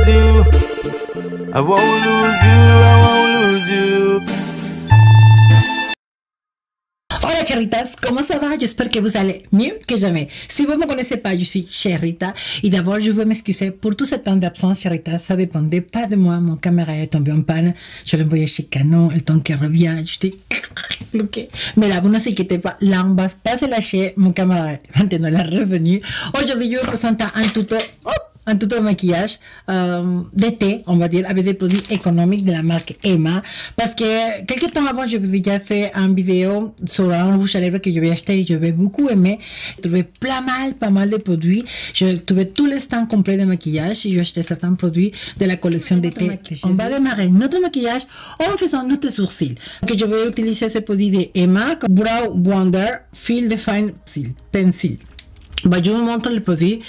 you. I won't lose you, I won't lose you. Hola Cherritas, comment ça va? J'espère que vous allez mieux que jamais. Si vous ne me connaissez pas, je suis Cherrita et d'abord je veux m'excuser pour tout ce temps d'absence, Cherrita. Ça dépendait pas de moi, mon caméra est tombé en panne. Je l'ai envoyé chez Canon, le temps qu'elle revient, j'étais bloquée. Mais là, vous ne vous inquiétez pas, là on va pas se lâcher, mon caméra maintenant elle est revenu. Aujourd'hui, je vous présente un tuto de maquillage d'été, on va dire, avec des produits économiques de la marque Emma. Parce que quelques temps avant, je vous ai déjà fait une vidéo sur un rouge à lèvres que je vais acheter et je vais beaucoup aimer. J'ai trouvé pas mal de produits. J'ai trouvé tout le stand complet de maquillage et j'ai acheté certains produits de la collection d'été. On va démarrer notre maquillage en faisant notre sourcil. Donc, je vais utiliser ce produit de Emma, Brow Wonder Fill Define Pencil. Bah, je vous montre le produit.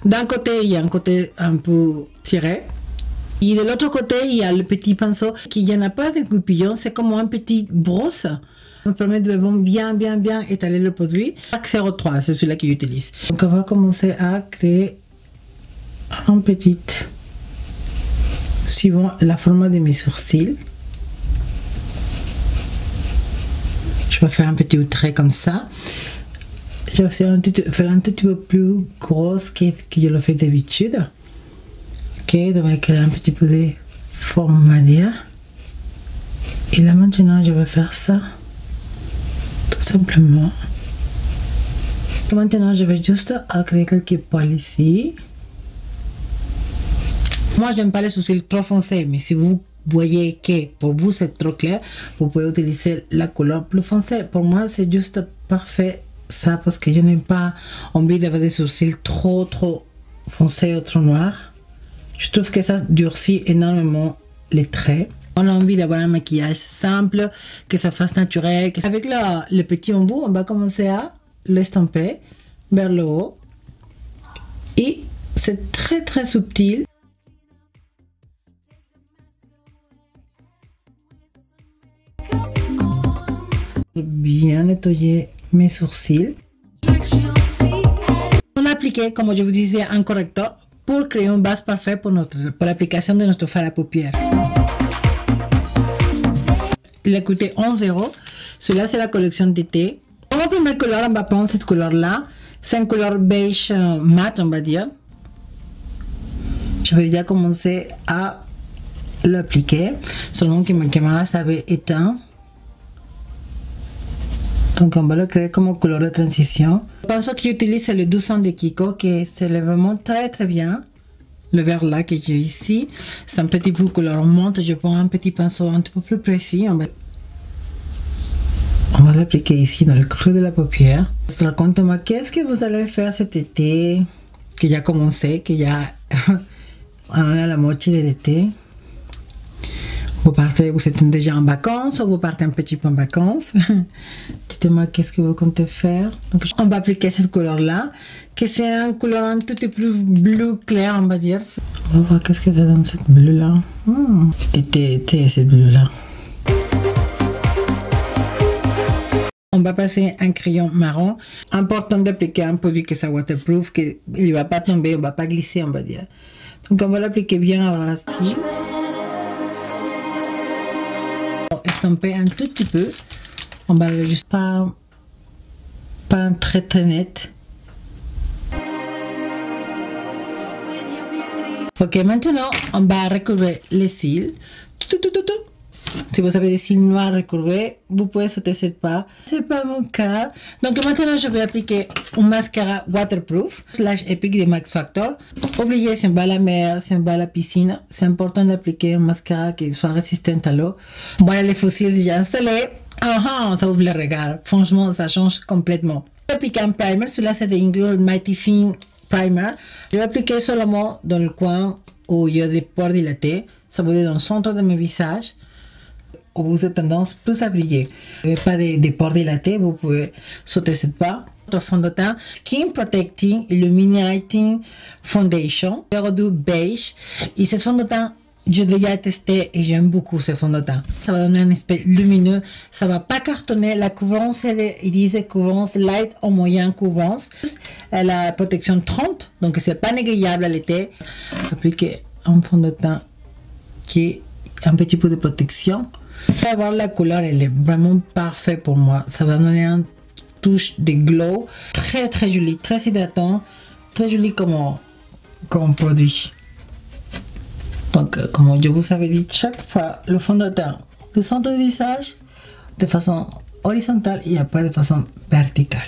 D'un côté, il y a un côté un peu tiré. Et de l'autre côté, il y a le petit pinceau qui n'y en a pas de goupillon. C'est comme un petit brosse. Ça me permet de bien étaler le produit. Pack 03, c'est celui-là que j'utilise. Donc, on va commencer à créer un petit, suivant la forme de mes sourcils. Je vais faire un petit trait comme ça. Je vais faire un tout petit peu plus grosse que je le fais d'habitude. Ok, donc créer un petit peu de forme, on va dire. Et là maintenant, je vais faire ça. Tout simplement. Et maintenant, je vais juste créer quelques poils ici. Moi, j'aime pas les sourcils trop foncés, mais si vous voyez que pour vous c'est trop clair, vous pouvez utiliser la couleur plus foncée. Pour moi, c'est juste parfait. Ça parce que je n'ai pas envie d'avoir des sourcils trop foncés ou trop noirs. Je trouve que ça durcit énormément les traits. On a envie d'avoir un maquillage simple, que ça fasse naturel. Avec le petit embout, on va commencer à l'estamper vers le haut. Et c'est très subtil. Bien nettoyer mes sourcils. On a appliqué, comme je vous disais, un correcteur pour créer une base parfaite pour l'application de notre fard à paupières. Il a coûté 11 €. Celui-là, c'est la collection d'été. Pour la première couleur, on va prendre cette couleur-là. C'est une couleur beige mat, on va dire. Je vais déjà commencer à l'appliquer, selon que ma caméra s'avait éteint. Donc on va le créer comme couleur de transition. Le pinceau que j'utilise c'est le 200 de Kiko, qui c'est vraiment très bien. Le vert là que j'ai ici, c'est un petit peu couleur monte. Je prends un petit pinceau un peu plus précis. On va l'appliquer ici dans le creux de la paupière. Raconte-moi qu'est-ce que vous allez faire cet été, qui a commencé, on a la moitié de l'été. Vous êtes déjà en vacances ou vous partez un petit peu en vacances. Dites-moi qu'est-ce que vous comptez faire. Donc, on va appliquer cette couleur-là, que c'est une couleur un tout petit peu bleu clair, on va dire. On va voir qu'est-ce que ça donne cette bleu-là. Et cette bleu-là. On va passer un crayon marron. Important d'appliquer un produit que ça waterproof, qu'il ne va pas tomber, on ne va pas glisser, on va dire. Donc on va l'appliquer bien à la style. Estamper un tout petit peu. On va juste pas très net. Ok, maintenant on va recouvrir les cils. Si vous avez des cils noirs recouvrés, vous pouvez sauter cette pas. C'est pas mon cas. Donc maintenant je vais appliquer un mascara waterproof / Epic de Max Factor. Oubliez, si on va à la mer, si on va à la piscine, c'est important d'appliquer un mascara qui soit résistant à l'eau. Voilà, les fossiles déjà installés. Ça ouvre le regard. Franchement, ça change complètement. Je vais appliquer un primer. Celui-là, c'est de Ingrid Mighty Fin Primer. Je vais appliquer seulement dans le coin où il y a des pores dilatés. Ça veut dire dans le centre de mon visage, où vous avez tendance plus à briller. Pas des pores dilatés, vous pouvez sauter ce pas. Notre fond de teint Skin Protecting Illuminating Foundation 02 Beige. Et ce fond de teint, j'ai déjà testé et j'aime beaucoup ce fond de teint. Ça va donner un aspect lumineux. Ça va pas cartonner. La couvrance, ils disent couvrance light ou moyen couvrance. La protection 30, donc c'est pas négligable à l'été. Appliquer un fond de teint qui est un petit peu de protection. Pour avoir la couleur, elle est vraiment parfaite pour moi. Ça va donner une touche de glow. Très très joli, très hydratant, très joli comme produit. Donc, comme je vous avais dit, chaque fois, le fond de teint du centre du visage de façon horizontale et après de façon verticale.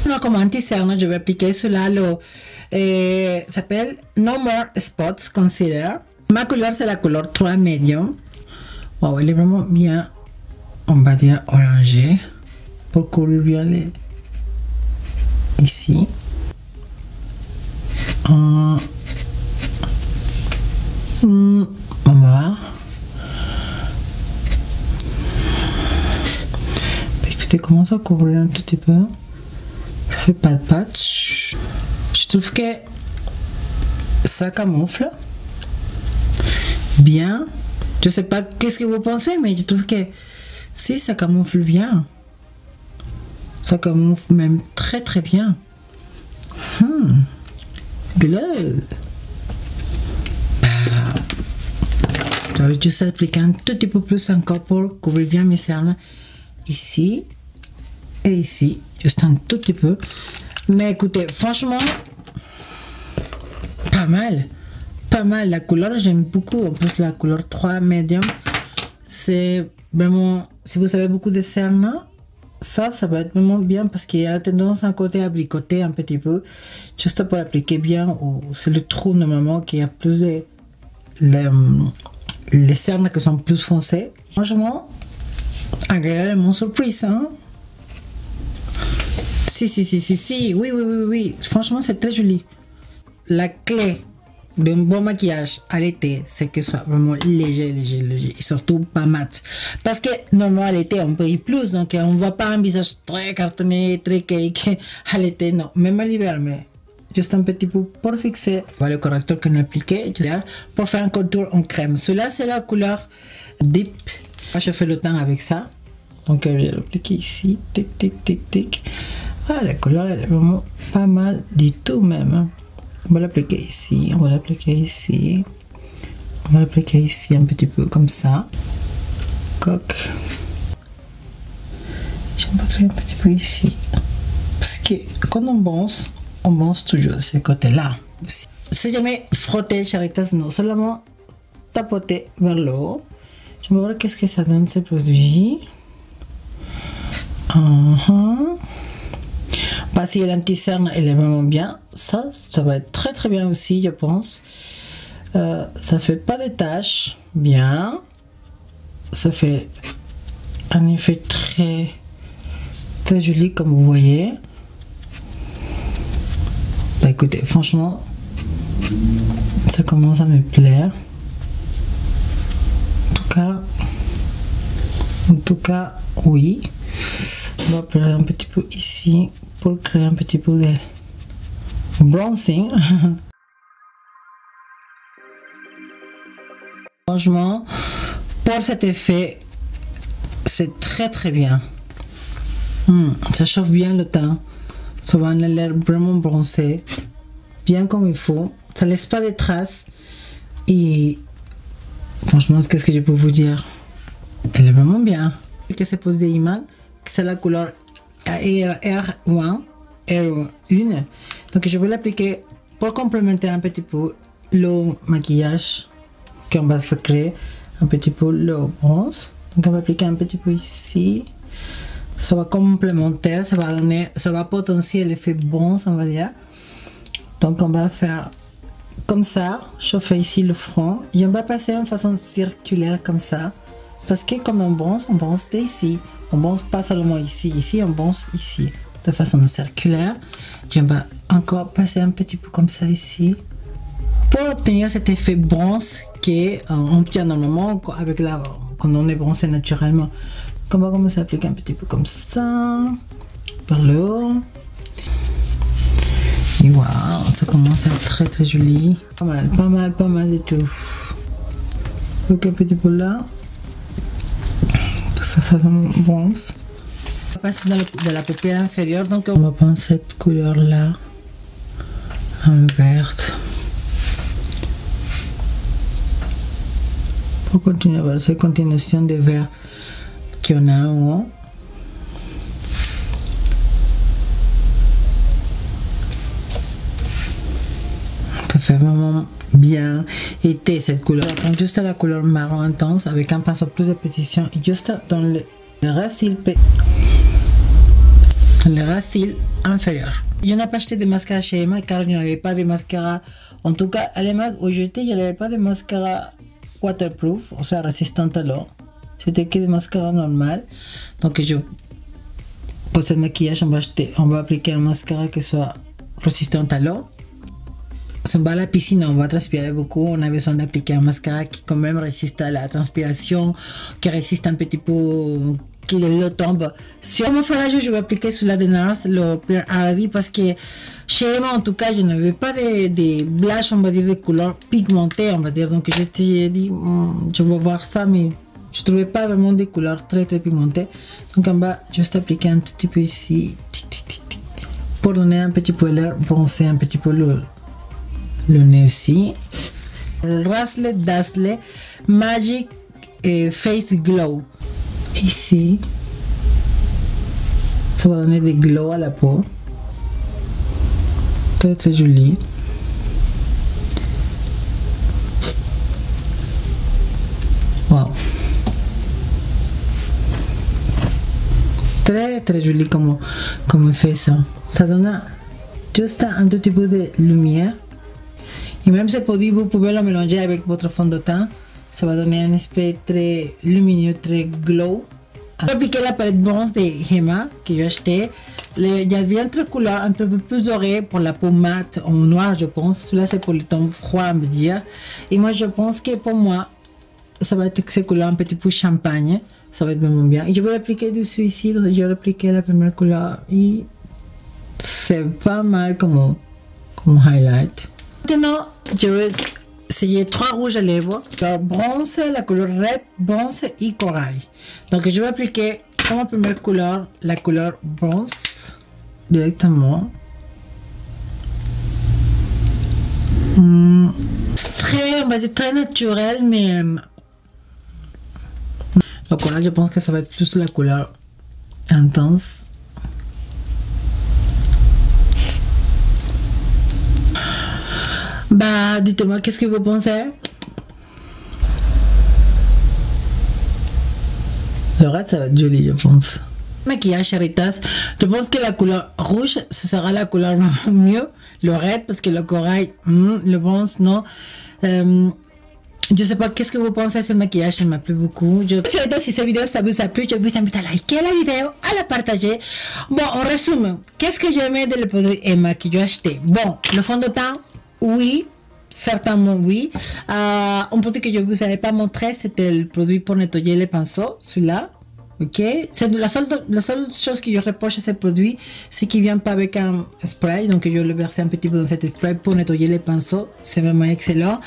Alors, comme anti-cerne, je vais appliquer cela. S'appelle No More Spots Concealer. Ma couleur, c'est la couleur 3 Medium. Wow, elle est vraiment bien, on va dire, orangée pour couvrir bien les ici. On va. Écoutez, commence à couvrir un tout petit peu. Ça fait pas de patch. Je trouve que ça camoufle bien. Je sais pas qu'est-ce que vous pensez, mais je trouve que si ça camoufle bien. Ça camoufle même très très bien. Glow. Je vais juste appliquer un tout petit peu plus encore pour couvrir bien mes cernes ici et ici, juste un tout petit peu. Mais écoutez, franchement, pas mal. Pas mal. La couleur, j'aime beaucoup. En plus, la couleur 3 Medium, c'est vraiment, si vous avez beaucoup de cernes, ça va être vraiment bien parce qu'il y a tendance à un côté à bricoter un petit peu, juste pour appliquer bien. C'est le trou normalement qui a plus de les cernes qui sont plus foncées. Franchement, agréablement surprise, hein? Si, oui. Franchement, c'est très joli. La clé d'un bon maquillage à l'été, c'est que ce soit vraiment léger et surtout pas mat. Parce que normalement à l'été on paye plus, donc on ne voit pas un visage très cartonné, très cake à l'été, non, même à l'hiver, mais juste un petit peu pour fixer. Voilà le correcteur qu'on a appliqué pour faire un contour en crème. Celui-là, c'est la couleur Deep. Moi, je fais le teint avec ça, donc je vais l'appliquer ici, tic. Ah, la couleur elle est vraiment pas mal du tout même, hein. On va l'appliquer ici, on va l'appliquer ici, on va l'appliquer ici un petit peu comme ça. Coque. Je vais montrer un petit peu ici. Parce que quand on bronze toujours de ce côté-là aussi. Si jamais frotter, charitas, non, seulement tapoter vers le haut. Je vais voir qu'est-ce que ça donne ce produit. Parce que l'anti-cerne, elle est vraiment bien. Ça va être très très bien aussi, je pense. Ça fait pas de taches. Bien. Ça fait un effet très très joli comme vous voyez. Bah écoutez, franchement, ça commence à me plaire. En tout cas, oui. On va faire un petit peu ici pour créer un petit peu de bronzing. Franchement, pour cet effet, c'est très très bien. Ça chauffe bien le teint. Ça va en l'air vraiment bronzé, bien comme il faut. Ça laisse pas de traces. Et franchement, qu'est-ce que je peux vous dire? Elle est vraiment bien. Que c'est pour des images, c'est la couleur R1. Donc je vais l'appliquer pour complémenter un petit peu le maquillage qu'on va créer, un petit peu le bronze. Donc on va appliquer un petit peu ici. Ça va complémenter, ça va potentier l'effet bronze, on va dire. Donc on va faire comme ça. Je fais ici le front et on va passer en façon circulaire comme ça. Parce que comme on bronze d'ici. On bronze pas seulement ici, on bronze ici. De façon circulaire. Et on va encore passer un petit peu comme ça ici. Pour obtenir cet effet bronze qu'on obtient normalement avec quand on est bronzé naturellement. On va commencer à appliquer un petit peu comme ça. Par le haut. Et voilà, ça commence à être très très joli. Pas mal et tout. Donc un petit peu là. Ça fait vraiment bronze. On va passer dans la paupière inférieure. Donc on va prendre cette couleur là. En verte. Pour continuer à voir cette continuation des verres qu'on a en haut. Ça fait vraiment bien été cette couleur. Je prends juste la couleur marron intense avec un pinceau plus de pétition et juste dans le racine inférieur. Je n'ai pas acheté de mascara chez Emma car je n'avais pas de mascara. En tout cas, à l'Emma où j'étais, je n'avais pas de mascara waterproof, o sea, résistante à l'eau. C'était que des mascara normal. Donc, pour ce maquillage, on va appliquer un mascara qui soit résistant à l'eau. Si on va à la piscine, on va transpirer beaucoup. On a besoin d'appliquer un mascara qui quand même résiste à la transpiration, qui résiste un petit peu, que l'eau tombe. Sur mon farage, je vais appliquer celui-là de NARS, le Pure Arabi, parce que chez Emma, en tout cas, je n'avais pas de blush, on va dire, de couleur pigmentée, on va dire. Donc, je t'ai dit, je vais voir ça, mais je ne trouvais pas vraiment des couleurs très pigmentées. Donc, on va juste appliquer un petit peu ici, pour donner un petit peu l'air, bronzer un petit peu le nez aussi. El Razzle Dazzle Magic Face Glow. Ici, ça va donner des glow à la peau. Très joli. Wow. Très joli comme on fait ça. Ça donne juste un tout petit peu de lumière. Et même ce produit, vous pouvez le mélanger avec votre fond de teint. Ça va donner un aspect très lumineux, très glow. Je vais appliquer la palette bronze de Emma que j'ai acheté. Il y a bien trois couleurs, un peu plus dorées pour la peau mate en noir, je pense. Celui-là, c'est pour les tons froids, à me dire. Et moi, je pense que pour moi, ça va être ces couleurs un petit peu champagne. Ça va être vraiment bien. Et je vais l'appliquer dessus ici. Donc, je vais appliquer la première couleur. Et c'est pas mal comme highlight. Maintenant, je vais essayer trois rouges à lèvres, la bronze, la couleur red, bronze et corail. Donc je vais appliquer comme première couleur la couleur bronze directement. Très, on va dire très naturel, mais le corail, je pense que ça va être plus la couleur intense. Bah, dites-moi, qu'est-ce que vous pensez? Le reste, ça va être joli, je pense. Maquillage, chéritas. Je pense que la couleur rouge, ce sera la couleur mieux. Le red, parce que le corail, le bronze, non. Je sais pas, qu'est-ce que vous pensez? Ce maquillage, ça m'a plu beaucoup. Chéritas, si cette vidéo, ça vous a plu, je vous invite à liker la vidéo, à la partager. Bon, en résumé, qu'est-ce que j'ai aimé de le produit Emma que j'ai acheté? Bon, le fond de teint. Oui, certainement oui. Un produit que je ne vous avais pas montré, c'était le produit pour nettoyer les pinceaux, celui-là. Ok, c'est la seule chose que je reproche à ce produit, c'est qu'il ne vient pas avec un spray. Donc je le versé un petit peu dans cet spray pour nettoyer les pinceaux. C'est vraiment excellent.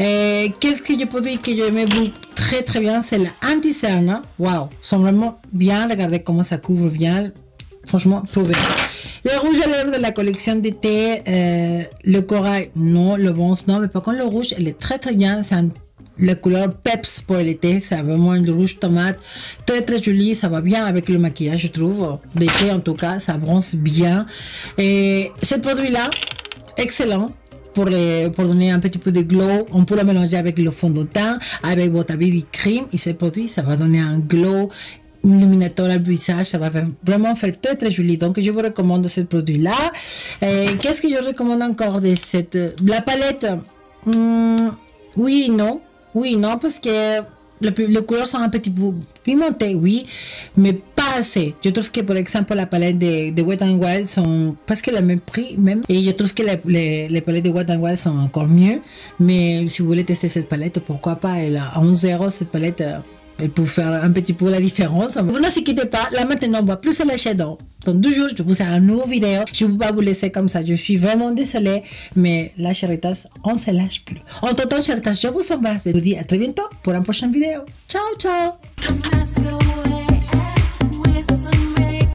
Qu'est-ce que je peux dire que j'aimais très bien, c'est l'anti-cerne. Waouh, sont vraiment bien. Regardez comment ça couvre bien. Franchement, prouvez. Le rouge à lèvres de la collection d'été, le corail, non, le bronze, non, mais par contre le rouge, elle est très bien, c'est la couleur peps pour l'été, c'est vraiment une rouge tomate, très joli, ça va bien avec le maquillage, je trouve, d'été en tout cas, ça bronze bien. Et ce produit-là, excellent. Pour donner un petit peu de glow, on peut le mélanger avec le fond de teint, avec votre BB cream, et ce produit, ça va donner un glow illuminateur au visage, ça va vraiment faire très joli. Donc je vous recommande ce produit là. Qu'est-ce que je recommande encore de cette la palette? Oui non parce que les couleurs sont un petit peu pimentées, oui, mais pas assez. Je trouve que par exemple la palette de Wet n Wild sont presque le même prix même, et je trouve que les palettes de Wet n Wild sont encore mieux. Mais si vous voulez tester cette palette, pourquoi pas? Elle a 11 € cette palette. Et pour faire un petit peu la différence. Vous ne vous inquiétez pas, là maintenant on voit plus sur les shadows. Dans 2 jours, je vous ferai une nouvelle vidéo. Je ne vais pas vous laisser comme ça, je suis vraiment désolée. Mais là, chéritas, on ne se lâche plus. En tout temps, chéritas, je vous embrasse et je vous dis à très bientôt pour une prochaine vidéo. Ciao, ciao!